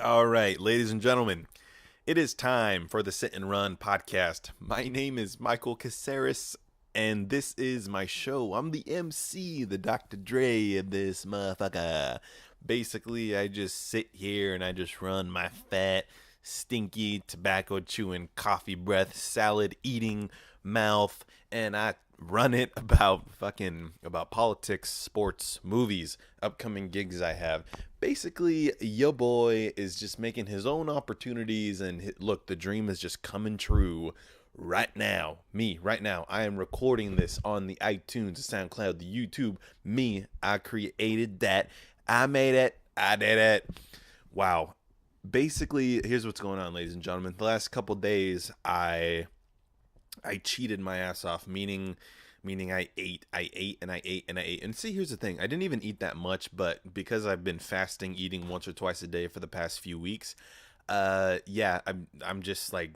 All right, ladies and gentlemen, it is time for the Sit and Run podcast. My name is Michael Caceres, and this is my show. I'm the MC, the Dr. Dre of this motherfucker. Basically, I just sit here and I just run my fat, stinky, tobacco chewing, coffee breath, salad eating mouth, and I run it about politics, sports, movies, upcoming gigs I have. Basically, your boy is just making his own opportunities, and look, the dream is just coming true right now. Right now, I am recording this on the iTunes, the SoundCloud, the YouTube. I created that. I made it. I did it. Wow. Basically, here's what's going on, ladies and gentlemen. The last couple days, I cheated my ass off, meaning I ate, and I ate, and I ate. And see, here's the thing. I didn't even eat that much, but because I've been fasting, eating once or twice a day for the past few weeks, yeah, I'm just like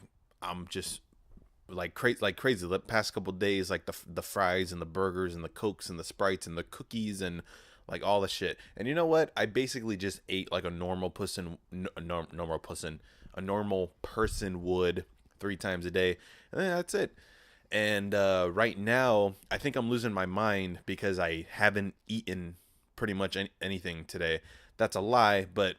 crazy. The past couple days, like the fries and the burgers and the Cokes and the Sprites and the cookies and like all the shit. And you know what? I basically just ate like a normal person would 3 times a day. And that's it. And right now, I think I'm losing my mind because I haven't eaten pretty much anything today. That's a lie, but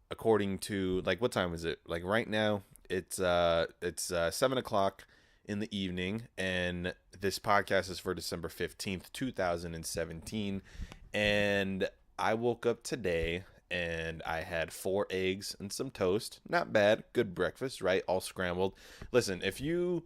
according to like what time is it? Like right now, it's 7 o'clock in the evening, and this podcast is for December 15th, 2017. And I woke up today and I had 4 eggs and some toast. Not bad. Good breakfast, right? All scrambled. Listen, if you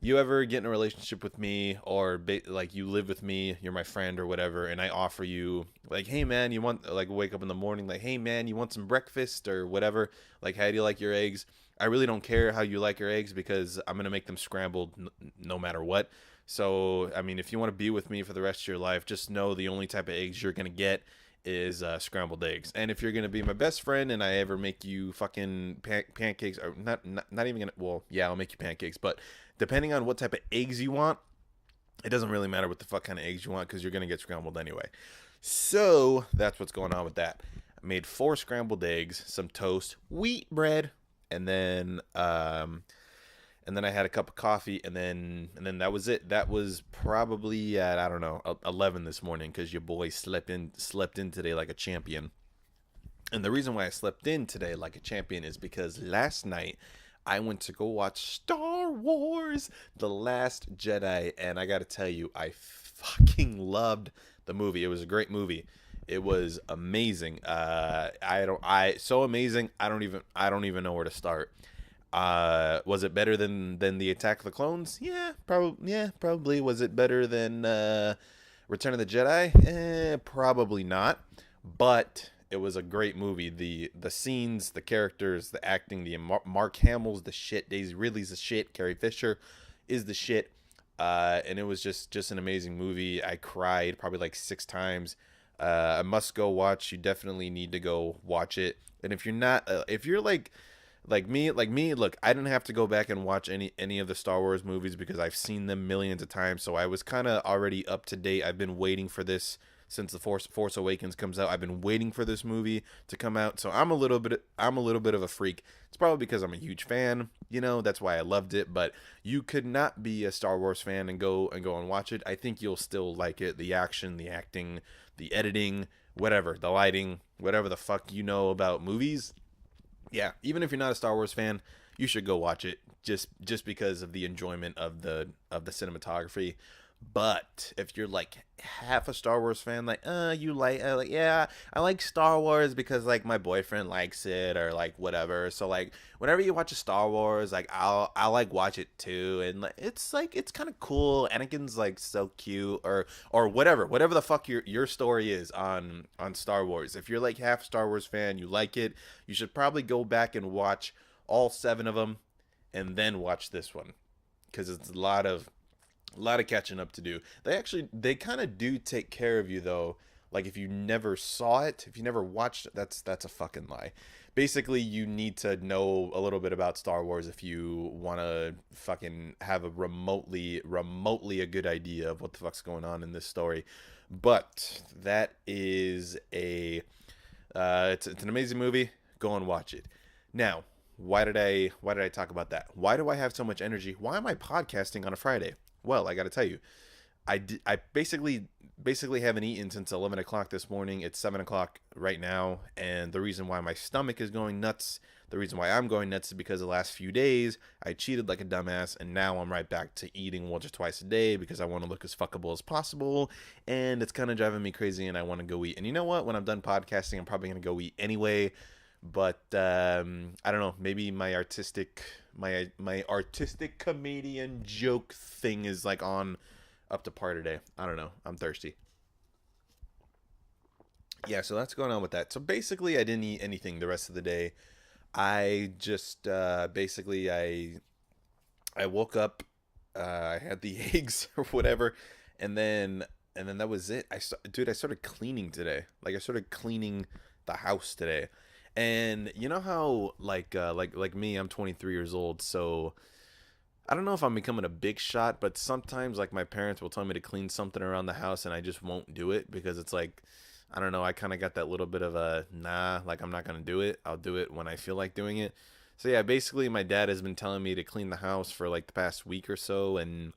ever get in a relationship with me, or like you live with me, you're my friend or whatever, and I offer you like, hey man, you want, like, wake up in the morning like, hey man, you want some breakfast or whatever, like, how do you like your eggs? I really don't care how you like your eggs because I'm gonna make them scrambled no matter what. So I mean, if you want to be with me for the rest of your life, just know the only type of eggs you're gonna get is scrambled eggs. And if you're gonna be my best friend and I ever make you fucking pancakes, or not even gonna, well, yeah, I'll make you pancakes, but depending on what type of eggs you want, it doesn't really matter what the fuck kind of eggs you want because you're gonna get scrambled anyway. So that's what's going on with that. I made 4 scrambled eggs, some toast, wheat bread, and then I had a cup of coffee, and then that was it. That was probably at, I don't know, 11 this morning, because your boy slept in today like a champion. And the reason why I slept in today like a champion is because last night I went to go watch Star Wars: The Last Jedi, and I got to tell you, I fucking loved the movie. It was a great movie. It was amazing. So amazing. I don't even know where to start. Was it better than the Attack of the Clones? Yeah, probably. Yeah, probably. Was it better than Return of the Jedi? Probably not. But it was a great movie. The scenes, the characters, the acting, the Mark Hamill's the shit. Daisy Ridley's the shit. Carrie Fisher is the shit. And it was just an amazing movie. I cried probably like 6 times. A must go watch. You definitely need to go watch it. And if you're not, if you're like me, look, I didn't have to go back and watch any of the Star Wars movies because I've seen them millions of times. So I was kind of already up to date. I've been waiting for this since the Force Awakens comes out. I've been waiting for this movie to come out. So I'm a little bit of a freak. It's probably because I'm a huge fan. That's why I loved it. But you could not be a Star Wars fan and go and watch it. I think you'll still like it. The action, the acting, the editing, whatever, the lighting, whatever the fuck you know about movies. Yeah, even if you're not a Star Wars fan, you should go watch it just because of the enjoyment of the cinematography. But if you're like half a Star Wars fan, like yeah, I like Star Wars because like my boyfriend likes it, or like whatever. So like whenever you watch a Star Wars, like I'll like watch it too, and like it's kind of cool. Anakin's like so cute, or whatever the fuck your story is on Star Wars. If you're like half Star Wars fan, you like it, you should probably go back and watch all 7 of them, and then watch this one, because it's a lot of catching up to do. They kind of do take care of you though. Like if you never saw it, if you never watched it, that's a fucking lie. Basically, you need to know a little bit about Star Wars if you want to fucking have a remotely a good idea of what the fuck's going on in this story. But that is it's an amazing movie. go and watch it. Now, why did I talk about that? Why do I have so much energy? Why am I podcasting on a Friday? Well, I got to tell you, I basically haven't eaten since 11 o'clock this morning. It's 7 o'clock right now, and the reason why my stomach is going nuts, the reason why I'm going nuts, is because the last few days I cheated like a dumbass, and now I'm right back to eating once or twice a day because I want to look as fuckable as possible, and it's kind of driving me crazy, and I want to go eat. And you know what? When I'm done podcasting, I'm probably gonna go eat anyway. But I don't know. Maybe my artistic comedian joke thing is like on up to par today. I don't know. I'm thirsty. Yeah, so that's going on with that. So basically, I didn't eat anything the rest of the day. I just basically I woke up, I had the eggs or whatever, and then that was it. Dude, I started cleaning today. Like I started cleaning the house today. And you know how like me, I'm 23 years old, so I don't know if I'm becoming a big shot, but sometimes like my parents will tell me to clean something around the house and I just won't do it because it's like I don't know, I kind of got that little bit of a nah, like I'm not going to do it. I'll do it when I feel like doing it. So yeah, basically my dad has been telling me to clean the house for like the past week or so, and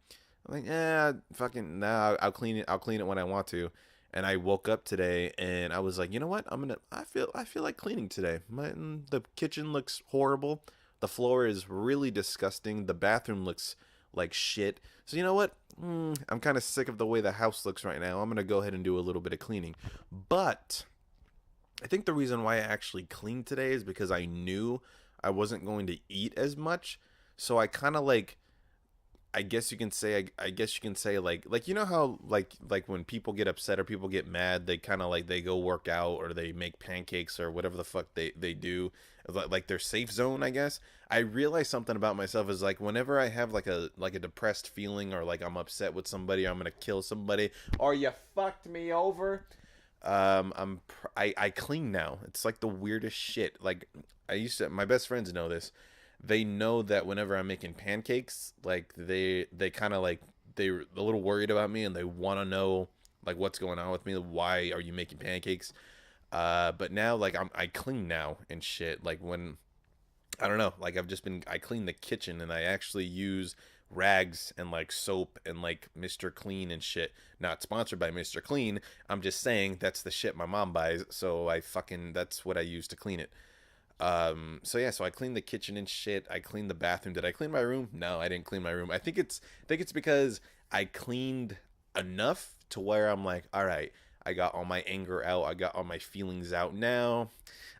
I'm like, yeah, fucking nah, I'll clean it. I'll clean it when I want to. And I woke up today and I was like, you know what? I feel like cleaning today. The kitchen looks horrible. The floor is really disgusting. The bathroom looks like shit. So you know what? I'm kind of sick of the way the house looks right now. I'm going to go ahead and do a little bit of cleaning. But I think the reason why I actually cleaned today is because I knew I wasn't going to eat as much. So I kind of like I guess you can say I guess you can say like you know how like when people get upset or people get mad, they kind of like they go work out or they make pancakes or whatever the fuck they do, like their safe zone, I guess. I realize something about myself is like whenever I have like a depressed feeling or like I'm upset with somebody, or I'm gonna kill somebody, or you fucked me over, I clean now. It's like the weirdest shit. Like I used to, my best friends know this. They know that whenever I'm making pancakes, like they kind of like they're a little worried about me and they want to know like what's going on with me. Why are you making pancakes? But now like I clean now and shit. Like when I don't know, like I clean the kitchen and I actually use rags and like soap and like Mr. Clean and shit. Not sponsored by Mr. Clean. I'm just saying that's the shit my mom buys, so that's what I use to clean it. So yeah, so I cleaned the kitchen and shit. I cleaned the bathroom. Did I clean my room? No, I didn't clean my room. I think it's because I cleaned enough to where I'm like, all right, I got all my anger out. I got all my feelings out. Now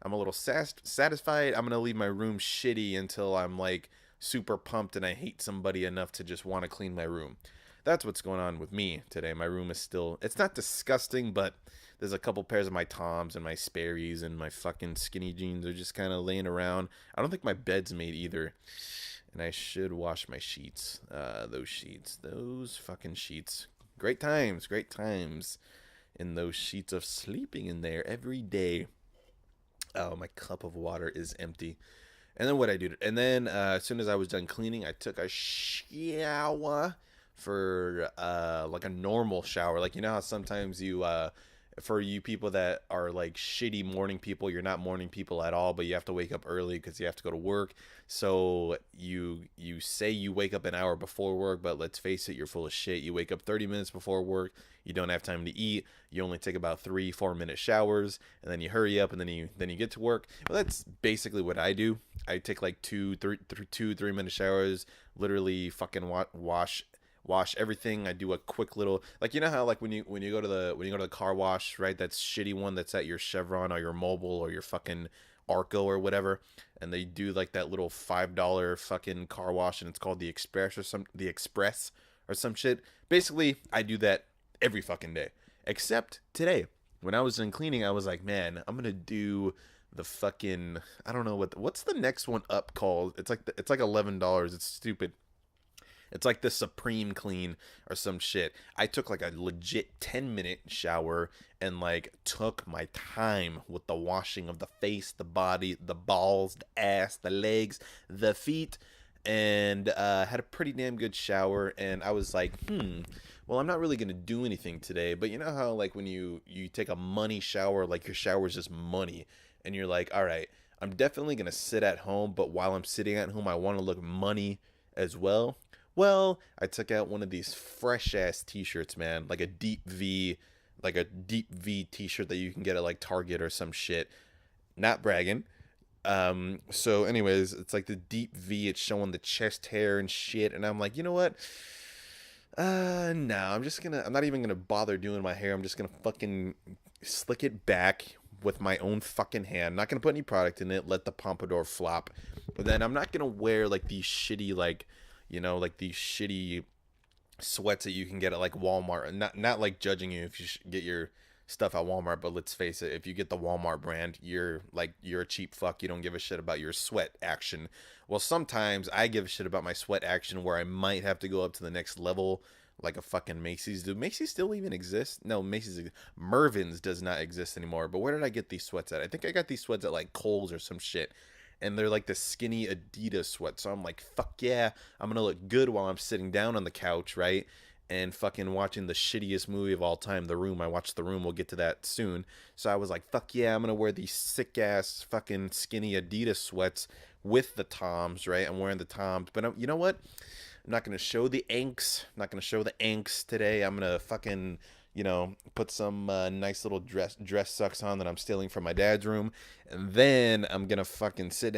I'm a little satisfied. I'm gonna leave my room shitty until I'm like super pumped and I hate somebody enough to just want to clean my room. That's what's going on with me today. My room is still, it's not disgusting, but there's a couple pairs of my Toms and my Sperry's and my fucking skinny jeans are just kind of laying around. I don't think my bed's made either. And I should wash my sheets. Those fucking sheets. Great times in those sheets of sleeping in there every day. Oh, my cup of water is empty. And then what I do, and then as soon as I was done cleaning, I took a shower for like a normal shower. Like you know how sometimes you for you people that are like shitty morning people, you're not morning people at all, but you have to wake up early because you have to go to work. So you say you wake up an hour before work, but let's face it, you're full of shit. You wake up 30 minutes before work. You don't have time to eat. You only take about 3-4 minute showers, and then you hurry up, and then you get to work. Well, that's basically what I do. I take like 2-3 minute showers. Literally fucking wash everything. I do a quick little, like you know how like when you go to the car wash, right? That shitty one that's at your Chevron or your Mobile or your fucking Arco or whatever, and they do like that little $5 fucking car wash, and it's called the Express or some shit. Basically, I do that every fucking day, except today when I was in cleaning. I was like, man, I'm gonna do the fucking, I don't know what's the next one up called. It's like $11. It's stupid. It's like the Supreme Clean or some shit. I took like a legit 10-minute shower and like took my time with the washing of the face, the body, the balls, the ass, the legs, the feet, and had a pretty damn good shower. And I was like, well, I'm not really going to do anything today. But you know how like when you take a money shower, like your shower is just money. And you're like, all right, I'm definitely gonna sit at home, but while I'm sitting at home, I want to look money as well. Well, I took out one of these fresh ass t-shirts, man, like a deep V t-shirt that you can get at like Target or some shit. Not bragging. So anyways, it's like the deep V, it's showing the chest hair and shit, and I'm like, you know what? No, I'm not even gonna bother doing my hair. I'm just gonna fucking slick it back with my own fucking hand. Not gonna put any product in it, let the pompadour flop. But then I'm not gonna wear like these shitty, like, like these shitty sweats that you can get at like Walmart. Not like judging you if you get your stuff at Walmart, but let's face it, if you get the Walmart brand, you're a cheap fuck. You don't give a shit about your sweat action. Well, sometimes I give a shit about my sweat action where I might have to go up to the next level, like a fucking Macy's. Do Macy's still even exist? No, Mervyn's does not exist anymore. But where did I get these sweats at? I think I got these sweats at like Kohl's or some shit. And they're like the skinny Adidas sweat. So I'm like, fuck yeah, I'm gonna look good while I'm sitting down on the couch, right? And fucking watching the shittiest movie of all time, The Room. I watched The Room. We'll get to that soon. So I was like, fuck yeah, I'm gonna wear these sick ass fucking skinny Adidas sweats with the Toms, right? I'm wearing the Toms, but you know what? I'm not gonna show the anks. I'm not gonna show the anks today. I'm gonna fucking, put some nice little dress socks on that I'm stealing from my dad's room, and then I'm gonna fucking sit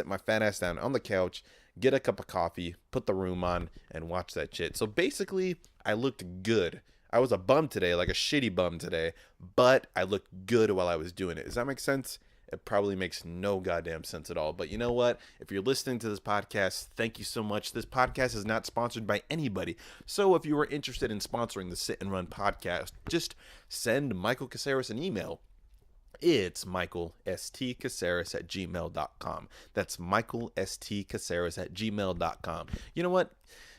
my fat ass down on the couch, get a cup of coffee, put The Room on, and watch that shit. So basically, I looked good. I was a bum today, like a shitty bum today, but I looked good while I was doing it. Does that make sense? It probably makes no goddamn sense at all. But you know what? If you're listening to this podcast, thank you so much. This podcast is not sponsored by anybody. So if you are interested in sponsoring the Sit and Run podcast, just send Michael Caceres an email. It's michaelstcaceres@gmail.com. That's michaelstcaceres@gmail.com. You know what?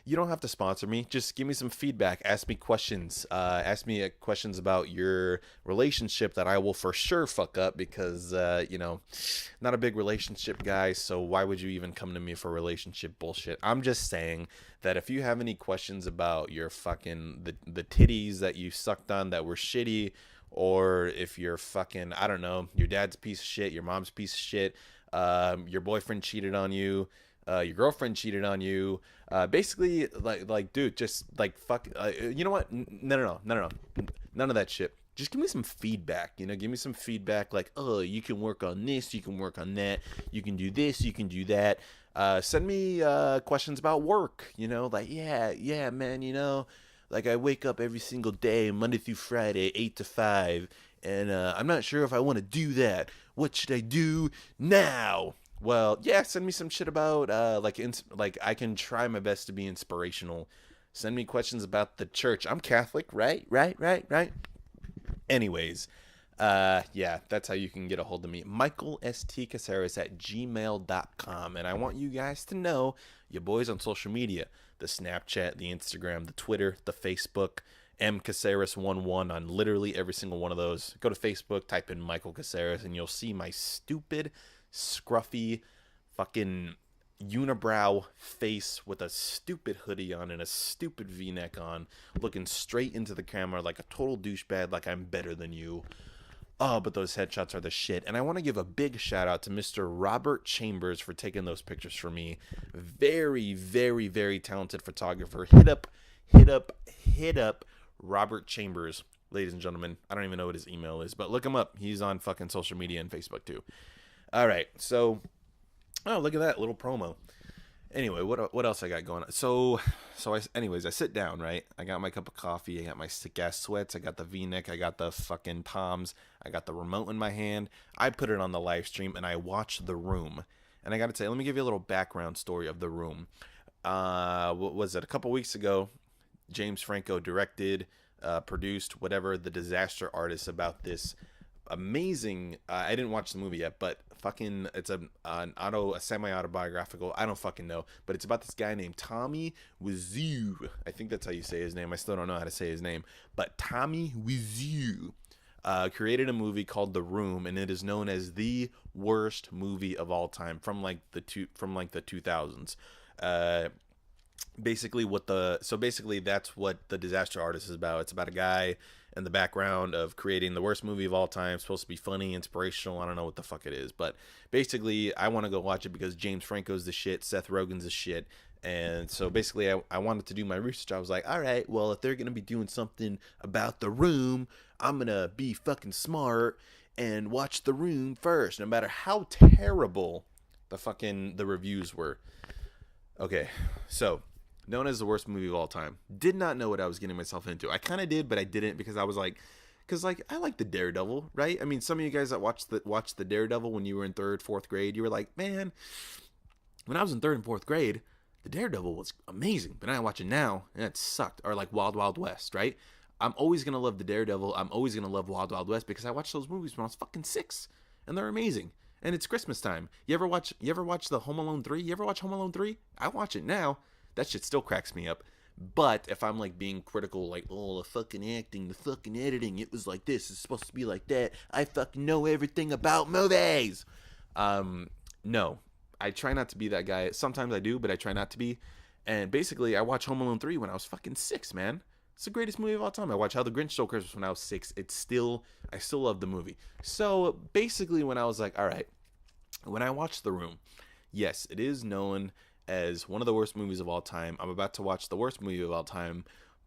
You don't have to sponsor me. Just give me some feedback. Ask me questions. Ask me questions about your relationship that I will for sure fuck up because, not a big relationship guy. So why would you even come to me for relationship bullshit? I'm just saying that if you have any questions about your fucking, the titties that you sucked on that were shitty, or if you're fucking, I don't know, your dad's a piece of shit, your mom's a piece of shit, your boyfriend cheated on you, your girlfriend cheated on you, basically, like, dude, just, like, fuck, you know what, no, none of that shit. Just give me some feedback, give me some feedback, like, oh, you can work on this, you can work on that, you can do this, you can do that. Send me questions about work, like, yeah, man, like, I wake up every single day, Monday through Friday, 8 to 5, and I'm not sure if I want to do that. What should I do now? Well, yeah, send me some shit about, like I can try my best to be inspirational. Send me questions about the church. I'm Catholic, right? Anyways, yeah, that's how you can get a hold of me. michaelstcaceres@gmail.com. And I want you guys to know, your boys on social media, the Snapchat, the Instagram, the Twitter, the Facebook, mcaceres11 on literally every single one of those. Go to Facebook, type in Michael Caceres, and you'll see my stupid, scruffy, fucking unibrow face with a stupid hoodie on and a stupid v-neck on, looking straight into the camera like a total douchebag, like I'm better than you. Oh, but those headshots are the shit. And I want to give a big shout out to Mr. Robert Chambers for taking those pictures for me. Very, very, very talented photographer. Hit up Robert Chambers, ladies and gentlemen. I don't even know what his email is, but look him up. He's on fucking social media and Facebook too. All right, so, oh, look at that little promo. Anyway, what else I got going on? So I sit down, right? I got my cup of coffee. I got my sick ass sweats. I got the V-neck. I got the fucking Toms. I got the remote in my hand. I put it on the live stream and I watched The Room. And I got to say, let me give you a little background story of The Room. What was it? A couple weeks ago, James Franco directed, produced, whatever, The Disaster Artist, about this amazing, I didn't watch the movie yet, but fucking, it's a semi-autobiographical, I don't fucking know, but it's about this guy named Tommy Wiseau. I think that's how you say his name. I still don't know how to say his name, but Tommy Wiseau created a movie called The Room, and it is known as the worst movie of all time from the 2000s. basically that's what the Disaster Artist is about. It's about a guy in the background of creating the worst movie of all time. It's supposed to be funny, inspirational. I don't know what the fuck it is, but basically I want to go watch it because James Franco's the shit, Seth Rogen's the shit. And so basically I wanted to do my research. I was like, all right, well, if they're gonna be doing something about The Room, I'm gonna be fucking smart and watch The Room first, no matter how terrible the reviews were. Okay, so known as the worst movie of all time. Did not know what I was getting myself into. I kind of did, but I didn't because I was like, I like the Daredevil, right? I mean, some of you guys that watched the Daredevil when you were in third, fourth grade, you were like, man, when I was in third and fourth grade, the Daredevil was amazing, but I watch it now and it sucked. Or like Wild Wild West, right? I'm always gonna love the Daredevil. I'm always gonna love Wild Wild West because I watched those movies when I was fucking 6, and they're amazing. And it's Christmas time. You ever watch the Home Alone 3? You ever watch Home Alone 3? I watch it now. That shit still cracks me up. But if I'm like being critical, like, oh, the fucking acting, the fucking editing, it was like this, it's supposed to be like that, I fucking know everything about movies. No. I try not to be that guy. Sometimes I do, but I try not to be. And basically, I watched Home Alone 3 when I was fucking 6, man. It's the greatest movie of all time. I watched How the Grinch Stole Christmas when I was 6. I still love the movie. So basically, when I was like, all right, when I watched The Room, yes, it is known as one of the worst movies of all time. I'm about to watch the worst movie of all time,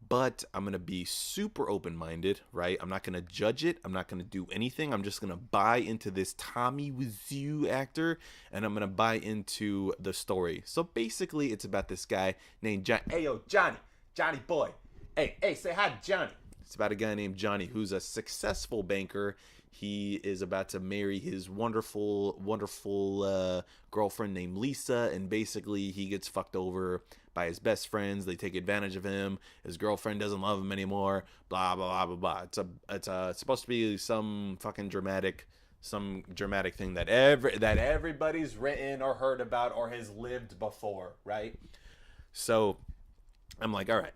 but I'm going to be super open-minded, right? I'm not going to judge it. I'm not going to do anything. I'm just going to buy into this Tommy Wiseau actor, and I'm going to buy into the story. So basically, it's about this guy named Johnny. Hey, yo, Johnny boy. Hey, say hi to Johnny. It's about a guy named Johnny who's a successful banker. He is about to marry his wonderful girlfriend named Lisa, and basically he gets fucked over by his best friends. They take advantage of him. His girlfriend doesn't love him anymore. Blah blah blah blah blah. It's supposed to be some dramatic thing that everybody's written or heard about or has lived before, right? So I'm like, all right,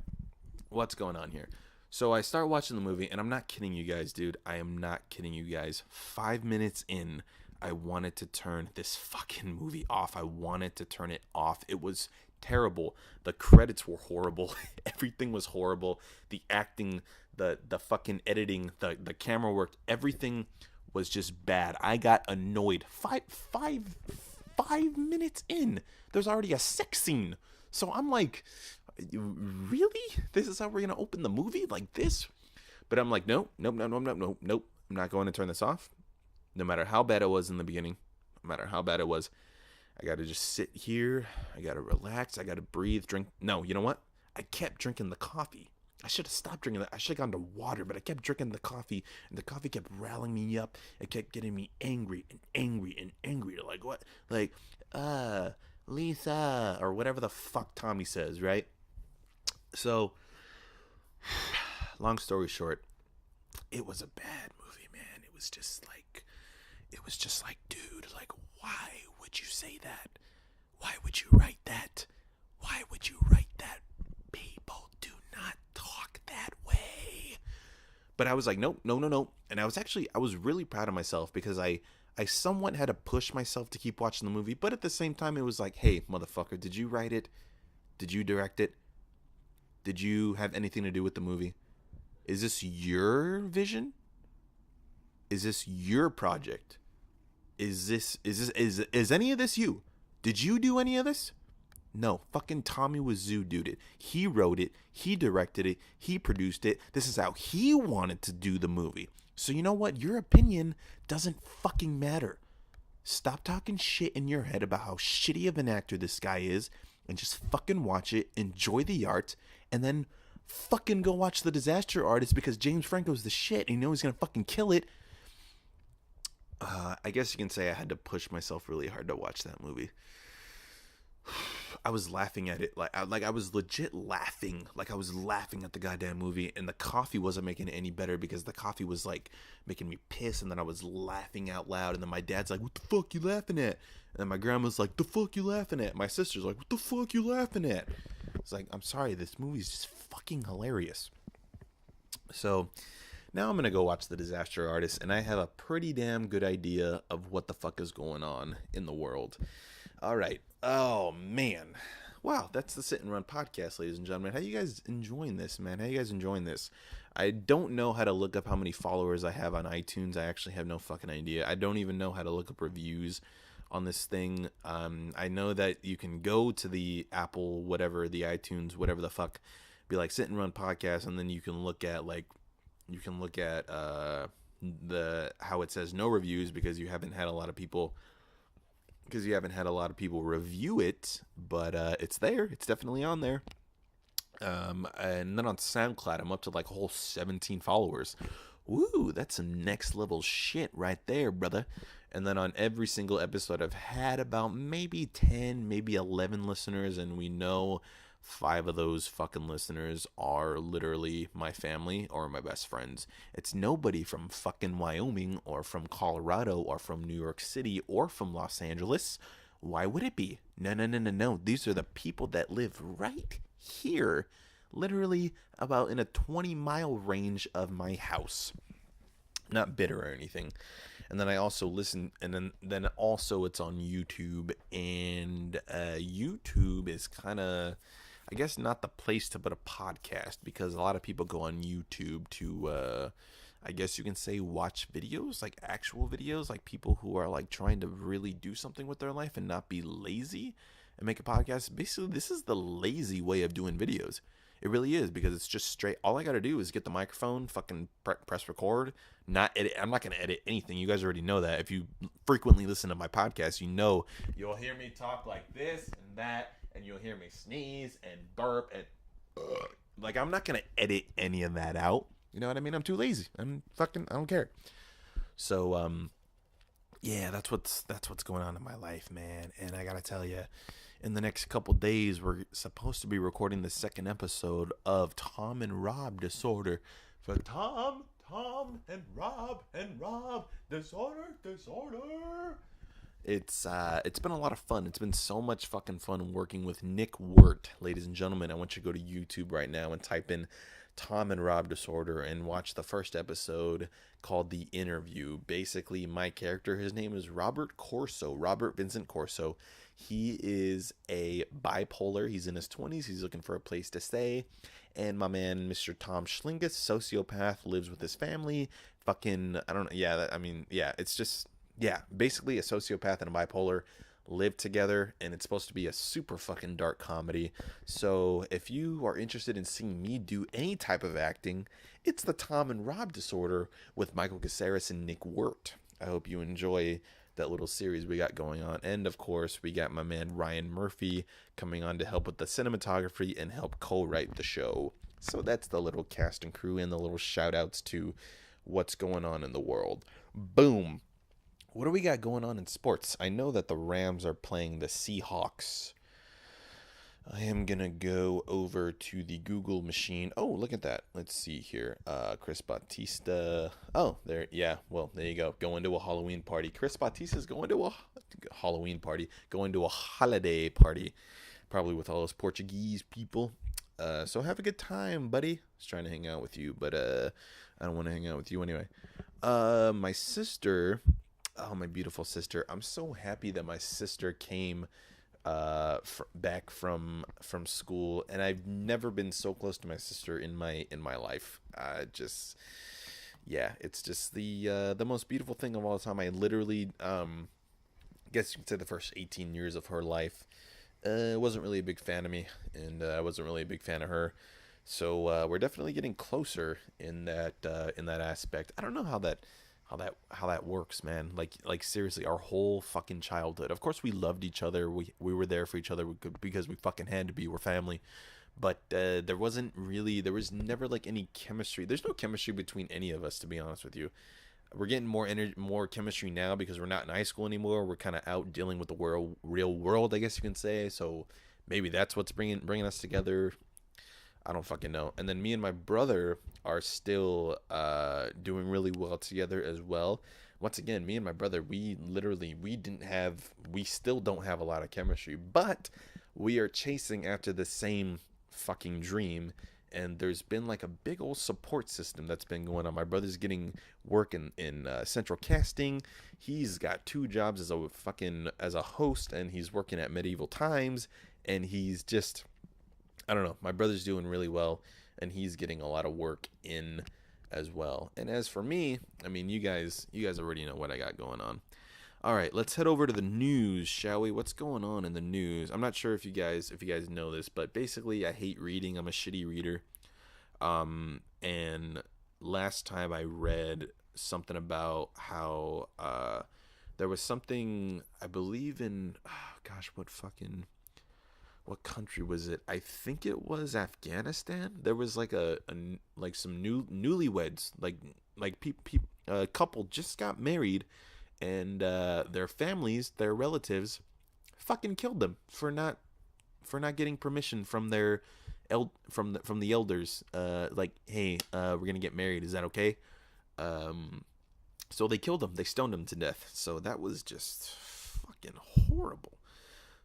what's going on here? So I start watching the movie, and I'm not kidding you guys, dude. I am not kidding you guys. 5 minutes in, I wanted to turn this fucking movie off. I wanted to turn it off. It was terrible. The credits were horrible. Everything was horrible. The acting, the fucking editing, the camera work, everything was just bad. I got annoyed. Five minutes in, there's already a sex scene. So I'm like, really? This is how we're gonna open the movie, like this? But I'm like, nope. I'm not going to turn this off. No matter how bad it was in the beginning, no matter how bad it was, I gotta just sit here. I gotta relax. I gotta breathe, drink. No, you know what? I kept drinking the coffee. I should have stopped drinking that. I should have gone to water, but I kept drinking the coffee, and the coffee kept rallying me up. It kept getting me angry and angry and angrier. Like what? Like, Lisa, or whatever the fuck Tommy says, right? So, long story short, it was a bad movie, man. It was just like, dude, like, why would you say that? Why would you write that? Why would you write that? People do not talk that way. But I was like, nope. And I was really proud of myself because I somewhat had to push myself to keep watching the movie. But at the same time, it was like, hey, motherfucker, did you write it? Did you direct it? Did you have anything to do with the movie? Is this your vision? Is this your project? Is any of this you? Did you do any of this? No, fucking Tommy Wiseau did it. He wrote it, he directed it, he produced it. This is how he wanted to do the movie. So you know what? Your opinion doesn't fucking matter. Stop talking shit in your head about how shitty of an actor this guy is and just fucking watch it, enjoy the art, and then fucking go watch The Disaster Artist because James Franco's the shit and you know he's gonna fucking kill it. I guess you can say I had to push myself really hard to watch that movie. I was laughing at it like I was legit laughing. Like I was laughing at the goddamn movie, and the coffee wasn't making it any better because the coffee was like making me piss, and then I was laughing out loud, and then my dad's like, "What the fuck you laughing at?" And my grandma's like, "The fuck you laughing at?" My sister's like, "What the fuck you laughing at?" It's like, I'm sorry, this movie's just fucking hilarious. So now I'm gonna go watch The Disaster Artist, and I have a pretty damn good idea of what the fuck is going on in the world. All right. Oh man, Wow, that's the Sit and Run podcast, ladies and gentlemen. How you guys enjoying this, man? How you guys enjoying this? I don't know how to look up how many followers I have on iTunes. I actually have no fucking idea. I don't even know how to look up reviews on this thing. I know that you can go to the Apple, whatever, the iTunes, whatever the fuck, be like Sit and Run podcast, and then you can look at the how it says no reviews because you haven't had a lot of people review it, but it's there. It's definitely on there. And then on SoundCloud, I'm up to like a whole 17 followers. Woo, that's some next level shit right there, brother. And then on every single episode, I've had about maybe 10, maybe 11 listeners, and we know 5 of those fucking listeners are literally my family or my best friends. It's nobody from fucking Wyoming or from Colorado or from New York City or from Los Angeles. Why would it be? No. These are the people that live right here, literally about in a 20-mile range of my house. Not bitter or anything. And then I also listen, and then also it's on YouTube, and YouTube is kind of, I guess, not the place to put a podcast because a lot of people go on YouTube to, I guess you can say, watch videos, like actual videos, like people who are like trying to really do something with their life and not be lazy and make a podcast. Basically, this is the lazy way of doing videos. It really is, because it's just straight. All I got to do is get the microphone, fucking press record, not edit. I'm not going to edit anything. You guys already know that. If you frequently listen to my podcast, you know you'll hear me talk like this and that, and you'll hear me sneeze and burp. And like, I'm not going to edit any of that out. You know what I mean? I'm too lazy. I don't care. So, yeah, that's what's going on in my life, man. And I got to tell you, in the next couple days, we're supposed to be recording the second episode of Tom and Rob Disorder. For Tom and Rob Disorder. It's been a lot of fun. It's been so much fucking fun working with Nick Wirt, ladies and gentlemen. I want you to go to YouTube right now and type in Tom and Rob Disorder and watch the first episode called The Interview. Basically, my character, his name is Robert Vincent Corso. He is a bipolar. He's in his 20s. He's looking for a place to stay. And my man, Mr. Tom Schlingus, sociopath, lives with his family. Fucking, I don't know. Yeah, it's just, yeah, basically a sociopath and a bipolar live together, and it's supposed to be a super fucking dark comedy. So if you are interested in seeing me do any type of acting, it's the Tom and Rob Disorder with Michael Caceres and Nick Wirt. I hope you enjoy that little series we got going on. And of course, we got my man Ryan Murphy coming on to help with the cinematography and help co-write the show. So that's the little cast and crew and the little shout outs to what's going on in the world. Boom. What do we got going on in sports? I know that the Rams are playing the Seahawks. I am going to go over to the Google machine. Oh, look at that. Let's see here. Chris Bautista. Oh, there. Yeah, well, there you go. Going to a Halloween party. Chris Bautista's going to a Halloween party. Going to a holiday party. Probably with all those Portuguese people. So have a good time, buddy. I was trying to hang out with you, but I don't want to hang out with you anyway. My sister... Oh, my beautiful sister. I'm so happy that my sister came back from school, and I've never been so close to my sister in my life. It's just the most beautiful thing of all time. I literally guess you could say the first 18 years of her life wasn't really a big fan of me, and I wasn't really a big fan of her. So we're definitely getting closer in that aspect. I don't know how that works, man. Like seriously, our whole fucking childhood. Of course, we loved each other. We were there for each other because we fucking had to be. We're family. But there was never like any chemistry. There's no chemistry between any of us, to be honest with you. We're getting more chemistry now because we're not in high school anymore. We're kind of out dealing with the real world, I guess you can say. So maybe that's what's bringing us together. I don't fucking know. And then me and my brother are still doing really well together as well. Once again, me and my brother, we still don't have a lot of chemistry, but we are chasing after the same fucking dream. And there's been like a big old support system that's been going on. My brother's getting work in central casting. He's got 2 jobs as a host, and he's working at Medieval Times. and he's just, I don't know, my brother's doing really well, and he's getting a lot of work in as well. And as for me, I mean, you guys already know what I got going on. All right, let's head over to the news, shall we? What's going on in the news? I'm not sure if you guys know this, but basically I hate reading. I'm a shitty reader. And last time I read something about how there was something, I believe in, oh gosh, what country was it? I think it was Afghanistan. There was like like some newlyweds, a couple just got married, and their families, their relatives, fucking killed them for not getting permission from their from the elders. Like, hey, we're gonna get married. Is that okay? Um, so they killed them. They stoned them to death. So that was just fucking horrible.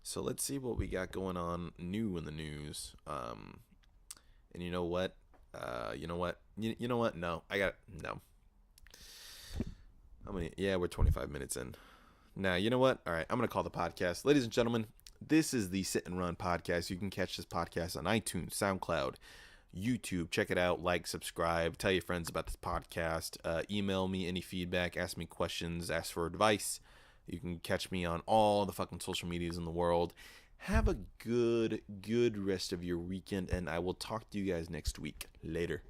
So let's see what we got going on new in the news. And you know what? You know what? No, I got no. How many? Yeah, we're 25 minutes in. Now, you know what? All right, I'm gonna call the podcast, ladies and gentlemen. This is the Sit and Run podcast. You can catch this podcast on iTunes, SoundCloud, YouTube. Check it out. Like, subscribe. Tell your friends about this podcast. Email me any feedback. Ask me questions. Ask for advice. You can catch me on all the fucking social medias in the world. Have a good rest of your weekend, and I will talk to you guys next week. Later.